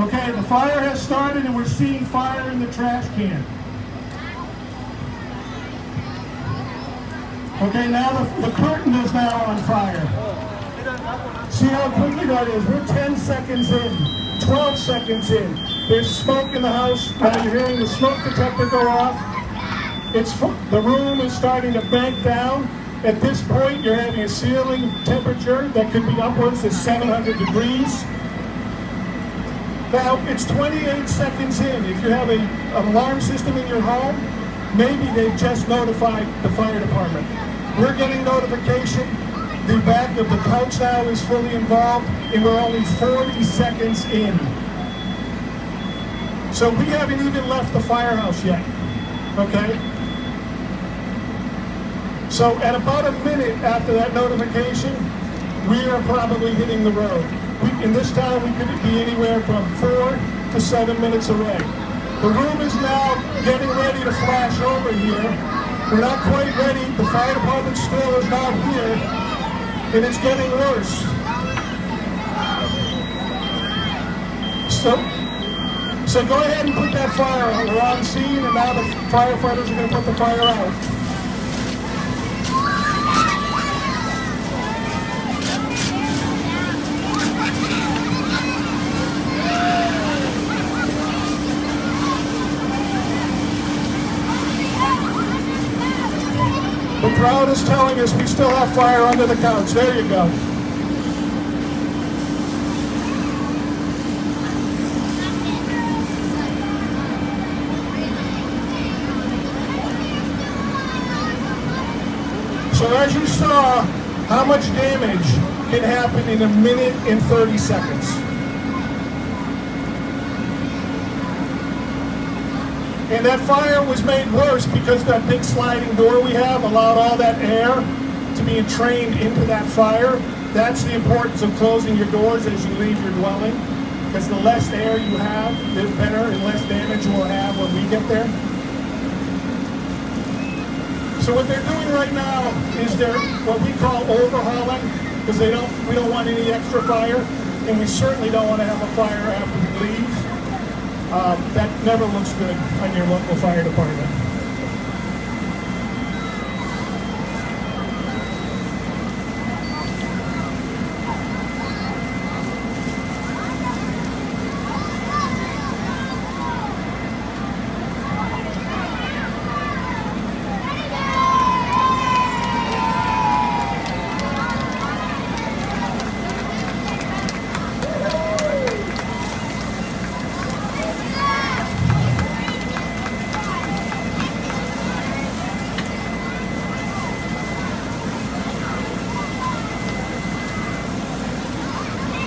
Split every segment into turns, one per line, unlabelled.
Okay, the fire has started and we're seeing fire in the trash can. Okay, now the curtain is now on fire. See how quickly that is? We're 10 seconds in, 12 seconds in. There's smoke in the house. Now you're hearing the smoke detector go off. The room is starting to bank down. At this point, you're having a ceiling temperature that could be upwards of 700 degrees. Now, it's 28 seconds in. If you have an alarm system in your home, maybe they've just notified the fire department. We're getting notification. The back of the couch now is fully involved, and we're only 40 seconds in. So we haven't even left the firehouse yet, okay? So at about a minute after that notification, we are probably hitting the road. In this town, we could be anywhere from 4 to 7 minutes away. The room is now getting ready to flash over here. We're not quite ready. The fire department still is not here, and it's getting worse. So go ahead and put that fire out. We're on scene, and now the firefighters are going to put the fire out. The crowd is telling us we still have fire under the couch. There you go. So as you saw, how much damage can happen in a minute and 30 seconds. And that fire was made worse because that big sliding door we have allowed all that air to be entrained into that fire. That's the importance of closing your doors as you leave your dwelling, because the less air you have, the better and less damage we'll have when we get there. So what they're doing right now is they're what we call overhauling, because we don't want any extra fire, and we certainly don't want to have a fire after we leave. That never looks good on your local fire department.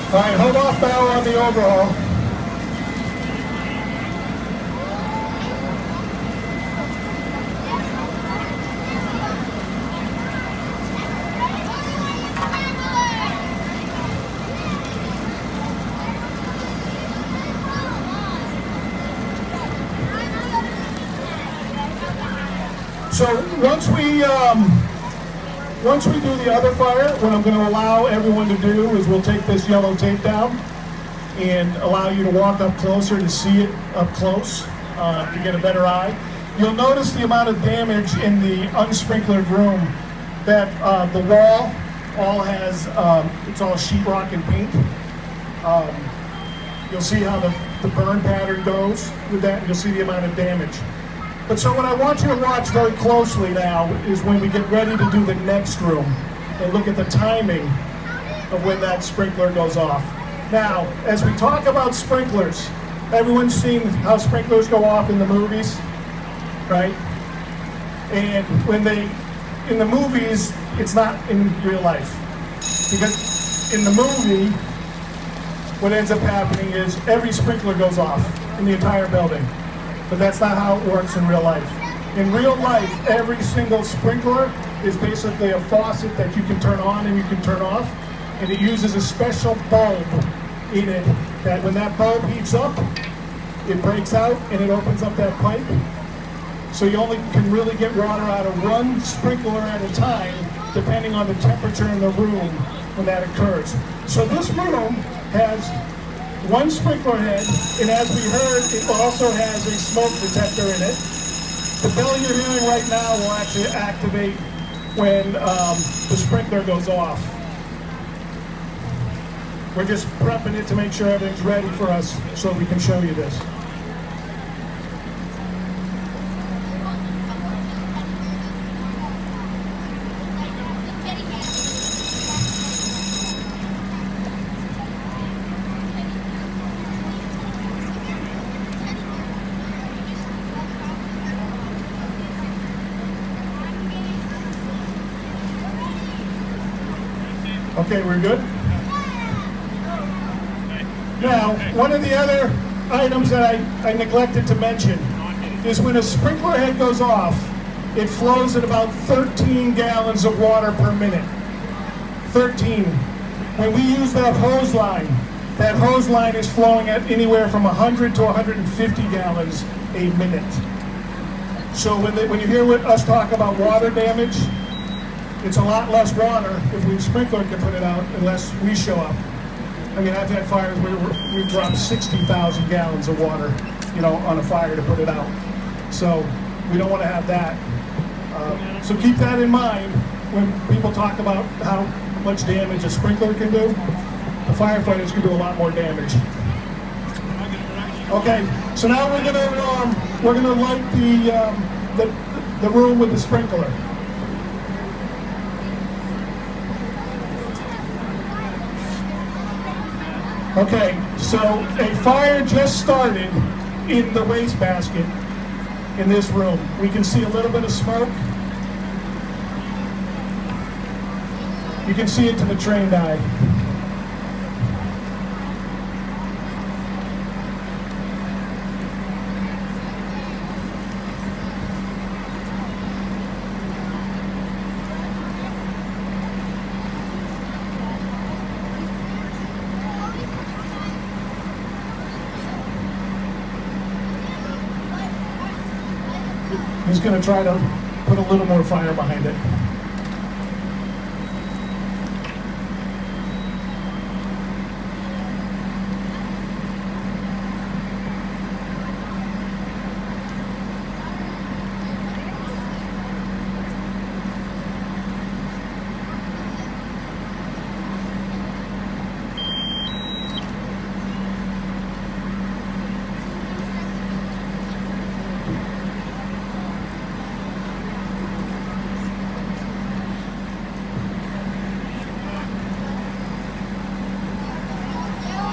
All right, hold off now on the overhaul. So once we do the other fire, what I'm going to allow everyone to do is we'll take this yellow tape down and allow you to walk up closer to see it up close, to get a better eye. You'll notice the amount of damage in the unsprinklered room, that the wall all has, it's all sheetrock and paint. You'll see how the burn pattern goes with that, and you'll see the amount of damage. But so what I want you to watch very closely now is when we get ready to do the next room and look at the timing of when that sprinkler goes off. Now, as we talk about sprinklers, everyone's seen how sprinklers go off in the movies, right? And in the movies, it's not in real life. Because in the movie, what ends up happening is every sprinkler goes off in the entire building. But that's not how it works in real life. In real life, every single sprinkler is basically a faucet that you can turn on and you can turn off, and it uses a special bulb in it that when that bulb heats up, it breaks out and it opens up that pipe. So you only can really get water out of one sprinkler at a time, depending on the temperature in the room when that occurs. So this room has one sprinkler head, and as we heard, it also has a smoke detector in it. The bell you're hearing right now will actually activate when the sprinkler goes off. We're just prepping it to make sure everything's ready for us so we can show you this. Okay, we're good? Now, one of the other items that I neglected to mention is when a sprinkler head goes off, it flows at about 13 gallons of water per minute. 13. When we use that hose line is flowing at anywhere from 100 to 150 gallons a minute. So when you hear us talk about water damage, it's a lot less water if we sprinkler can put it out unless we show up. I mean, I've had fires where we've dropped 60,000 gallons of water, on a fire to put it out. So we don't want to have that. So keep that in mind when people talk about how much damage a sprinkler can do. The firefighters can do a lot more damage. Okay, so now we're gonna light the room with the sprinkler. Okay, so a fire just started in the wastebasket in this room. We can see a little bit of smoke. You can see it to the trained eye. He's going to try to put a little more fire behind it.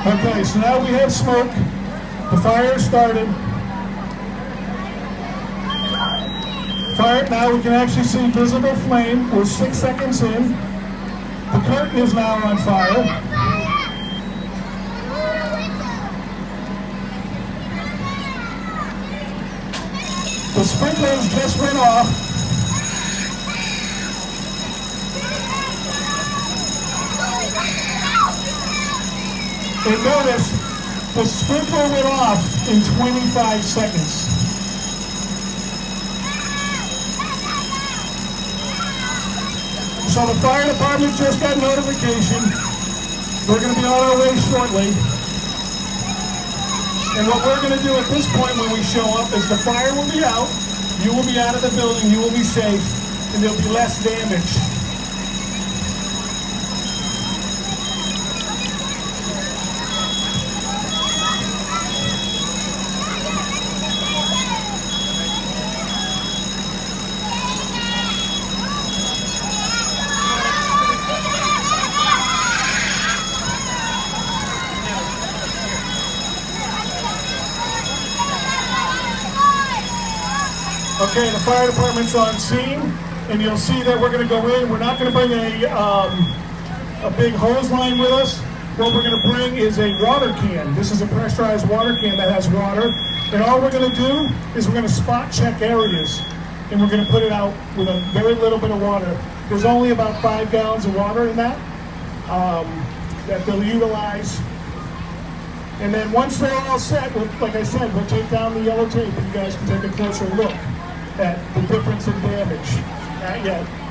Okay, so now we have smoke. The fire started. Now we can actually see visible flame. We're 6 seconds in. The curtain is now on fire. The sprinklers just went off. And notice, the sprinkler went off in 25 seconds. So the fire department just got notification. We're going to be on our way shortly. And what we're going to do at this point when we show up is the fire will be out, you will be out of the building, you will be safe, and there'll be less damage. Okay, the fire department's on scene, and you'll see that we're going to go in. We're not going to bring a big hose line with us. What we're going to bring is a water can. This is a pressurized water can that has water. And all we're going to do is we're going to spot check areas, and we're going to put it out with a very little bit of water. There's only about 5 gallons of water in that that they'll utilize. And then once they're all set, like I said, we'll take down the yellow tape, and you guys can take a closer look at the difference in damage. Not yet.